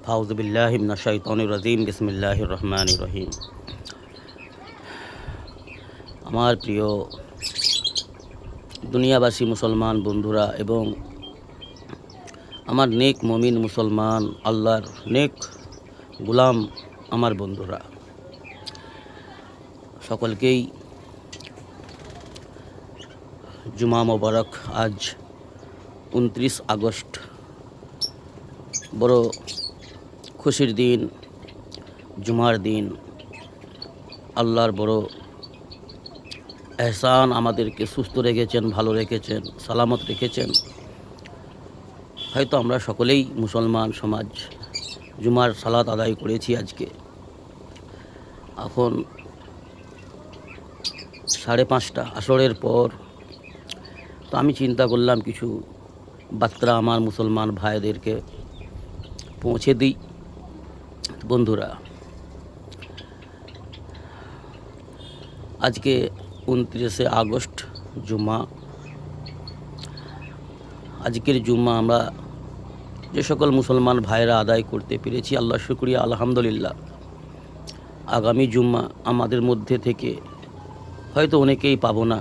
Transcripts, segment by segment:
আউযু বিল্লাহি মিনাশ শাইতানির রাজিম। বিসমিল্লাহির রহমানির রহিম। আমার প্রিয় দুনিয়াবাসী মুসলমান বন্ধুরা এবং আমার নেক মুমিন মুসলমান আল্লাহর নেক গোলাম আমার বন্ধুরা, সকলকেই জুমা মোবারক। আজ 29 আগস্ট, বড় খুশির দিন, জুমার দিন। আল্লাহর বড় এহসান, আমাদেরকে সুস্থ রেখেছেন, ভালো রেখেছেন, সালামত রেখেছেন। হয়তো আমরা সকলেই মুসলমান সমাজ জুমার সালাত আদায় করেছি আজকে। এখন 5:30 আসরের পর। তো আমি চিন্তা করলাম কিছু বার্তা আমার মুসলমান ভাইদেরকে পৌঁছে দিই। বন্ধুরা, আজকে 29 আগস্ট জুমা। আজকের জুম্মা আমরা যে সকল মুসলমান ভাইরা আদায় করতে পেরেছি, আল্লাহ শুকরিয়া, আলহামদুলিল্লাহ। আগামী জুম্মা আমাদের মধ্যে থেকে হয়তো অনেকেই পাবো না,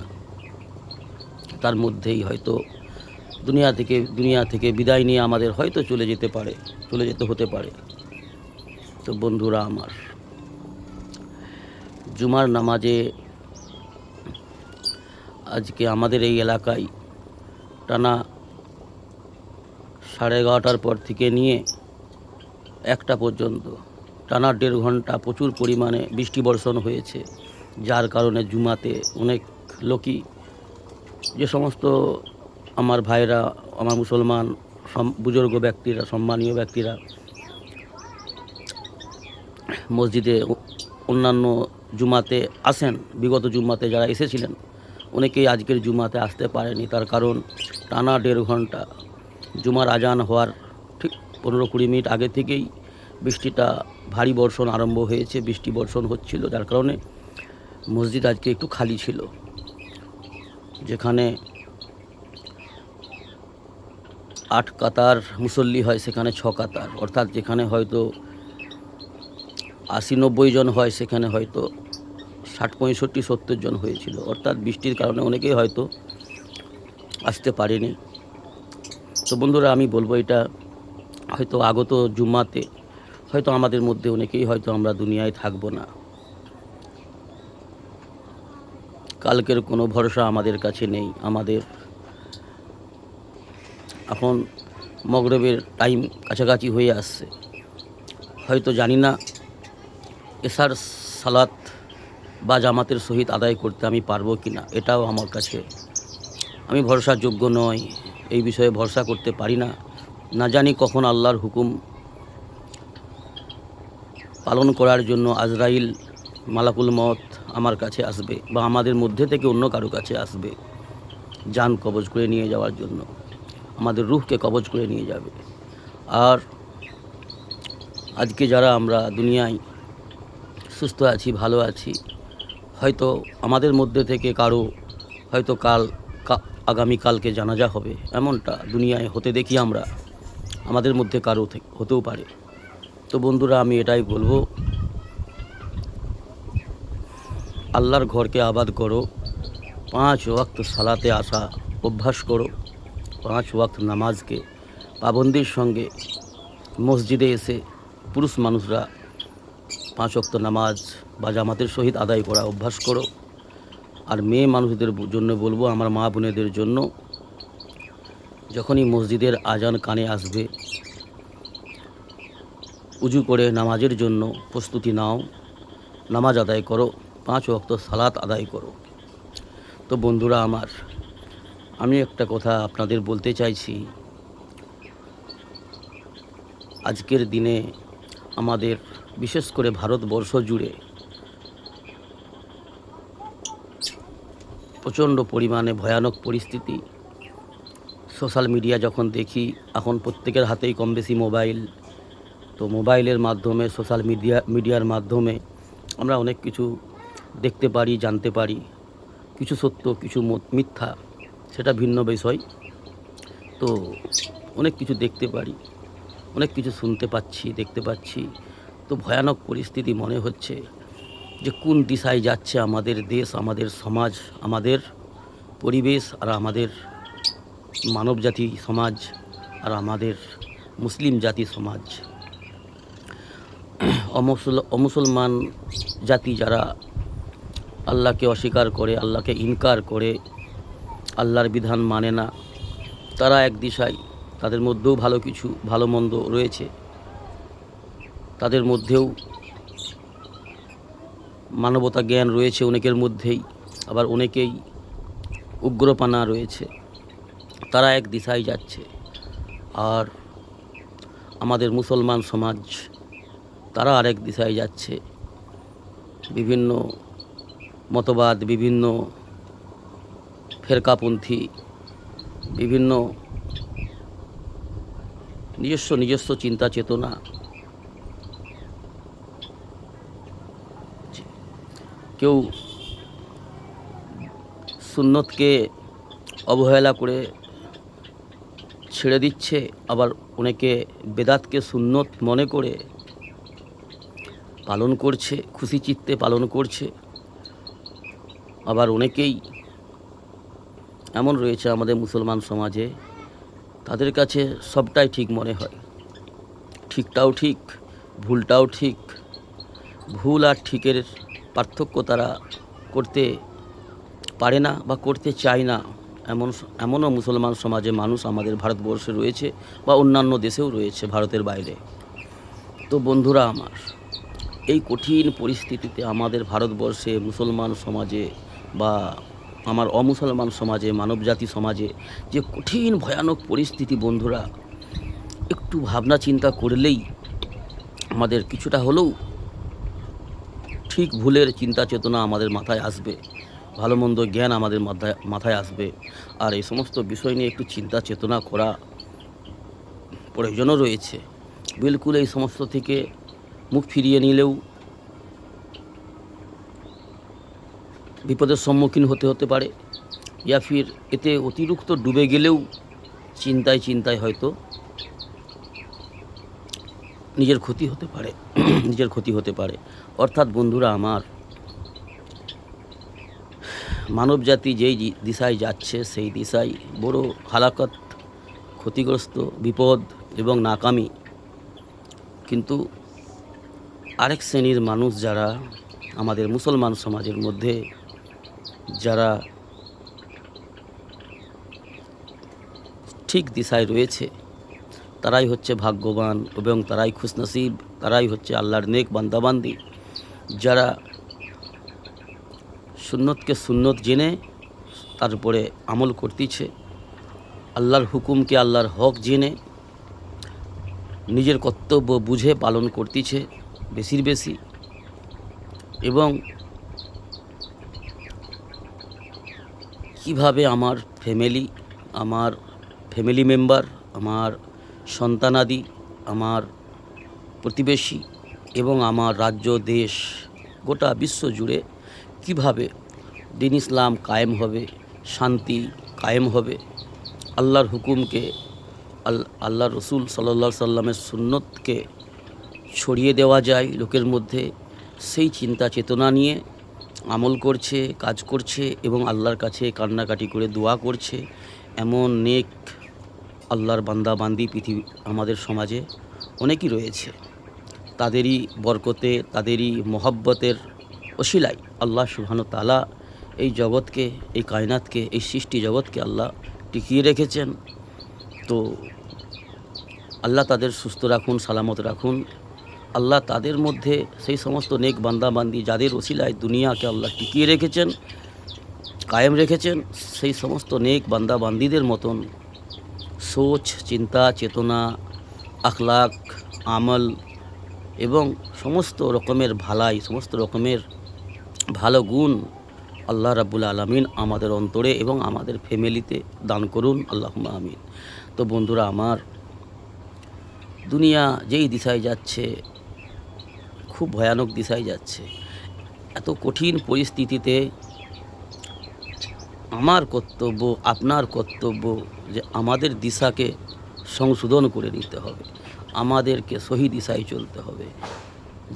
তার মধ্যেই হয়তো দুনিয়া থেকে বিদায় নিয়ে আমাদের হয়তো চলে যেতে হতে পারে। তো বন্ধুরা আমার, জুমার নামাজে আজকে আমাদের এই এলাকায় টানা 11:30টার পর থেকে নিয়ে 1টা পর্যন্ত টানা 1.5 ঘন্টা প্রচুর পরিমাণে বৃষ্টি বর্ষণ হয়েছে, যার কারণে জুমাতে অনেক লোকই, যে সমস্ত আমার ভাইরা, আমার মুসলমান বুজুর্গ ব্যক্তিরা, সম্মানীয় ব্যক্তিরা মসজিদে অন্যান্য জুমাতে আসেন, বিগত জুমাতে যারা এসেছিলেন অনেকেই আজকের জুমাতে আসতে পারেনি। তার কারণ টানা 1.5 ঘন্টা জুমার আজান হওয়ার ঠিক 15-20 মিনিট আগে থেকেই বৃষ্টিটা, ভারী বর্ষণ আরম্ভ হয়েছে, বৃষ্টি বর্ষণ হচ্ছিল, যার কারণে মসজিদ আজকে একটু খালি ছিল। যেখানে 8 কাতার মুসল্লি হয় সেখানে 6 কাতার, অর্থাৎ যেখানে হয়তো 80-90 জন হয় সেখানে হয়তো 60-65-70 জন হয়েছিল। অর্থাৎ বৃষ্টির কারণে অনেকেই হয়তো আসতে পারেনি। তো বন্ধুরা, আমি বলবো এটা হয়তো আগত জুম্মাতে হয়তো আমাদের মধ্যে অনেকেই হয়তো আমরা দুনিয়ায় থাকবো না। কালকের কোনো ভরসা আমাদের কাছে নেই। আমাদের এখন মাগরিবের টাইম কাছাকাছি হয়ে আসছে, হয়তো জানি না এশার সালাত বা জামাতের সহিত আদায় করতে আমি পারবো কি না। এটাও আমার কাছে, আমি ভরসার যোগ্য নয়, এই বিষয়ে ভরসা করতে পারি না। না জানি কখন আল্লাহর হুকুম পালন করার জন্য আজরাইল, মালাকুল মত আমার কাছে আসবে বা আমাদের মধ্যে থেকে অন্য কারো কাছে আসবে, জান কবজ করে নিয়ে যাওয়ার জন্য, আমাদের রূহকে কবজ করে নিয়ে যাবে। আর আজকে যারা আমরা দুনিয়ায় সুস্থ আছি, ভালো আছি, হয়তো আমাদের মধ্যে থেকে কারো হয়তো আগামীকালকে জানাজা হবে, এমনটা দুনিয়ায় হতে দেখি আমরা, আমাদের মধ্যে কারো হতেও পারে। তো বন্ধুরা, আমি এটাই বলবো, আল্লাহর ঘরকে আবাদ করো, 5 ওয়াক্ত সালাতে আসা অভ্যাস করো, 5 ওয়াক্ত নামাজকে পাবন্দির সঙ্গে মসজিদে এসে পুরুষ মানুষরা 5 ওয়াক্ত নামাজ বা জামাতের সহিত আদায় করা অভ্যাস করো। আর মেয়ে মানুষদের জন্য বলবো, আমার মা বোনেদের জন্য, যখনই মসজিদের আজান কানে আসবে উজু করে নামাজের জন্য প্রস্তুতি নাও, নামাজ আদায় করো, 5 ওয়াক্ত সালাত আদায় করো। তো বন্ধুরা আমার, আমি একটা কথা আপনাদের বলতে চাইছি। আজকের দিনে আমাদের বিশেষ করে ভারতবর্ষ জুড়ে প্রচণ্ড পরিমাণে ভয়ানক পরিস্থিতি। সোশ্যাল মিডিয়া যখন দেখি, এখন প্রত্যেকের হাতেই কম বেশি মোবাইল। তো মোবাইলের মাধ্যমে, সোশ্যাল মিডিয়ার মাধ্যমে আমরা অনেক কিছু দেখতে পারি, জানতে পারি। কিছু সত্য, কিছু মিথ্যা, সেটা ভিন্ন বিষয়। তো অনেক কিছু দেখতে পারি। অনেক কিছু শুনতে পাচ্ছি, দেখতে পাচ্ছি। তো ভয়ানক পরিস্থিতি মনে হচ্ছে যে কোন দিশায় যাচ্ছে আমাদের দেশ, আমাদের সমাজ, আমাদের পরিবেশ, আর আমাদের মানবজাতি সমাজ, আর আমাদের মুসলিম জাতি সমাজ। অমুসলমান জাতি যারা আল্লাহকে অস্বীকার করে, আল্লাহকে ইনকার করে, আল্লাহর বিধান মানে না, তারা এক দিশায়, তাদের মধ্যেও ভালো কিছু ভালো মন্দ রয়েছে, তাদের মধ্যেও মানবতা জ্ঞান রয়েছে অনেকের মধ্যেই, আবার অনেকেই উগ্রপানা রয়েছে, তারা এক দিশায় যাচ্ছে। আর আমাদের মুসলমান সমাজ, তারা আরেক দিশায় যাচ্ছে। বিভিন্ন মতবাদ, বিভিন্ন ফেরকাপন্থী, বিভিন্ন নিজস্ব চিন্তা চেতনা, কেউ সুন্নতকে অবহেলা করে ছেড়ে দিচ্ছে, আবার অনেকে বেদাতকে সুন্নত মনে করে পালন করছে, খুশি চিত্তে পালন করছে। আবার অনেকেই এমন রয়েছে আমাদের মুসলমান সমাজে, তাদের কাছে সবটাই ঠিক মনে হয়, ঠিকটাও ঠিক, ভুলটাও ঠিক। ভুল আর ঠিকের পার্থক্য তারা করতে পারে না বা করতে চায় না। এমনও মুসলমান সমাজে মানুষ আমাদের ভারতবর্ষে রয়েছে, বা অন্যান্য দেশেও রয়েছে ভারতের বাইরে। তো বন্ধুরা আমার, এই কঠিন পরিস্থিতিতে আমাদের ভারতবর্ষে মুসলমান সমাজে বা আমার অমুসলমান সমাজে, মানবজাতি সমাজে যে কঠিন ভয়ানক পরিস্থিতি, বন্ধুরা একটু ভাবনা চিন্তা করলেই আমাদের কিছুটা হলেও ঠিক ভুলের চিন্তা চেতনা আমাদের মাথায় আসবে, ভালো মন্দ জ্ঞান আমাদের মাথায় আসবে। আর এই সমস্ত বিষয় নিয়ে একটু চিন্তা চেতনা করা প্রয়োজনও রয়েছে। বিলকুল এই সমস্ত থেকে মুখ ফিরিয়ে নিলেও বিপদের সম্মুখীন হতে পারে, ইয়া ফির এতে অতিরিক্ত ডুবে গেলেও চিন্তায় হয়তো নিজের ক্ষতি হতে পারে। অর্থাৎ বন্ধুরা আমার, মানবজাতি যেই দিশায় যাচ্ছে সেই দিশায় বড় হালাকত, ক্ষতিগ্রস্ত, বিপদ এবং নাকামি। কিন্তু আরেক শ্রেণীর মানুষ যারা আমাদের মুসলমান সমাজের মধ্যে, যারা ঠিক দিশায় রয়েছে, তারাই হচ্ছে ভাগ্যবান এবং তারাই খুশনসিব, তারাই হচ্ছে আল্লাহর নেক বান্দাবান্দি, যারা সুন্নতকে সুন্নত জেনে তার উপরে আমল করতেছে, আল্লাহর হুকুমকে আল্লাহর হক জেনে নিজের কর্তব্য বুঝে পালন করতেছে বেশি, এবং কিভাবে আমার ফ্যামিলি মেম্বার, আমার সন্তানাদি, আমার প্রতিবেশী এবং আমার রাজ্য, দেশ, গোটা বিশ্ব জুড়ে কিভাবে দ্বীন ইসলাম কায়েম হবে, শান্তি কায়েম হবে, আল্লাহর হুকুমকে, আল্লাহ রসুল সাল্লাল্লাহু আলাইহি সাল্লামের সুন্নতকে ছড়িয়ে দেওয়া যায় লোকের মধ্যে, সেই চিন্তা চেতনা নিয়ে আমল করছে, কাজ করছে এবং আল্লাহর কাছে কান্নাকাটি করে দোয়া করছে এমন নেক আল্লাহর বান্দা বান্দি পৃথিবী আমাদের সমাজে অনেকই রয়েছে। তাদেরই বরকতে, তাদেরই মহব্বতের ওসিলায় আল্লাহ সুবহানাহু ওয়া তাআলা এই জগৎকে, এই কায়নাতকে, এই সৃষ্টি জগৎকে আল্লাহ টিকিয়ে রেখেছেন। তো আল্লাহ তাদের সুস্থ রাখুন, সালামত রাখুন। আল্লাহ তাদের মধ্যে সেই সমস্ত নেক বান্দাবান্দি যাদের ওসিলায় দুনিয়াকে আল্লাহ টিকিয়ে রেখেছেন, কায়েম রেখেছেন, সেই সমস্ত নেক বান্দাবান্দিদের মতন সোচ, চিন্তা, চেতনা, আখলাক, আমল এবং সমস্ত রকমের ভালাই, সমস্ত রকমের ভালো গুণ আল্লাহ রাব্বুল আলামিন আমাদের অন্তরে এবং আমাদের ফ্যামিলিতে দান করুন, আল্লাহুম্মা আমিন। তো বন্ধুরা আমার, দুনিয়া যেই দিশায় যাচ্ছে, খুব ভয়ানক দিশায় যাচ্ছে। এত কঠিন পরিস্থিতিতে আমার কর্তব্য, আপনার কর্তব্য যে আমাদের দিশাকে সংশোধন করে নিতে হবে। আমাদেরকে সহি দিশায় চলতে হবে।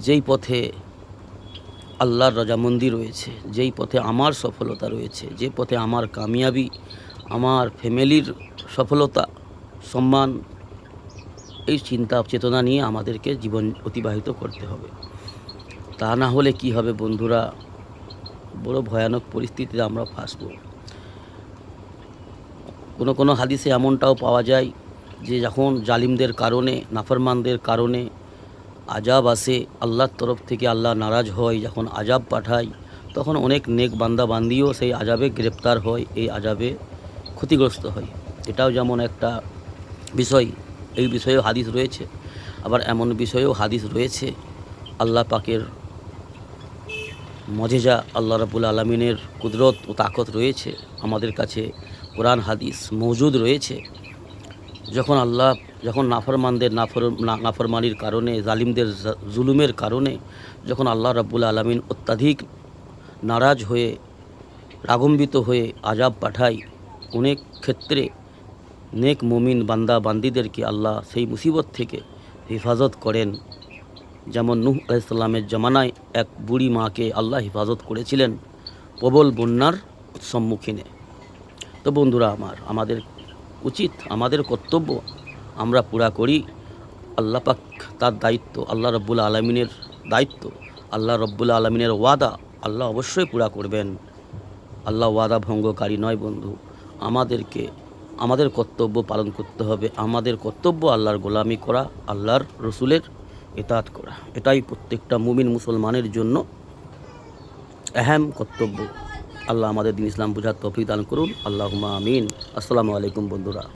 যেই পথে আল্লাহর রজামন্দি রয়েছে, যেই পথে আমার সফলতা রয়েছে, যে পথে আমার কামিয়াবি, আমার ফ্যামিলির সফলতা, সম্মান, এই চিন্তা চেতনা নিয়ে আমাদেরকে জীবন অতিবাহিত করতে হবে। তা না হলে কি হবে বন্ধুরা, বড় ভয়ানক পরিস্থিতিতে আমরা ফাঁসব। কোনো হাদিসে এমনটাও পাওয়া যায় যে যখন জালিমদের কারণে, নাফরমানদের কারণে আজাব আসে, আল্লাহর তরফ থেকে আল্লাহ নারাজ হয়, যখন আজাব পাঠায়, তখন অনেক নেক বান্দা বান্দিও সেই আজাবে গ্রেপ্তার হয়, এই আজাবে ক্ষতিগ্রস্ত হয়। এটাও যেমন একটা বিষয়, এই বিষয়েও হাদিস রয়েছে। আবার এমন বিষয়েও হাদিস রয়েছে, আল্লাহ পাকের মজেজা, আল্লাহ রাব্বুল আলামিনের কুদরত ও তাকত রয়েছে, আমাদের কাছে কোরআন হাদিস মওজুদ রয়েছে। যখন নাফরমানদের নাফরমানির কারণে, জালিমদের জুলুমের কারণে যখন আল্লাহ রাব্বুল আলামিন অত্যাধিক নারাজ হয়ে, রাগম্বিত হয়ে আজাব পাঠায়, অনেক ক্ষেত্রে নেক মুমিন বান্দা বান্দিদেরকে আল্লাহ সেই মুসিবত থেকে হেফাজত করেন। যেমন নূহ আলাইহিস সালামের জামানায় এক বুড়ি মাকে আল্লাহ হেফাজত করেছিলেন প্রবল বন্যার সম্মুখীনে। তো বন্ধুরা আমাদের উচিত, আমাদের কর্তব্য আমরা পুরা করি। আল্লাহ পাক তার দায়িত্ব, আল্লাহ রব্বুল আলমিনের দায়িত্ব, আল্লাহ রব্বুল আলমিনের ওয়াদা আল্লাহ অবশ্যই পুরা করবেন। আল্লাহ ওয়াদা ভঙ্গকারী নয় বন্ধু। আমাদের কর্তব্য পালন করতে হবে। আমাদের কর্তব্য আল্লাহর গোলামি করা, আল্লাহর রসুলের ইতাআত করা। এটাই প্রত্যেকটা মুমিন মুসলমানের জন্য আহম কর্তব্য। আল্লাহ আমাদের দিন ইসলাম বুঝার তৌফিক দান করুন। আল্লাহুম্মা আমিন। আসসালামু আলাইকুম বন্ধুরা।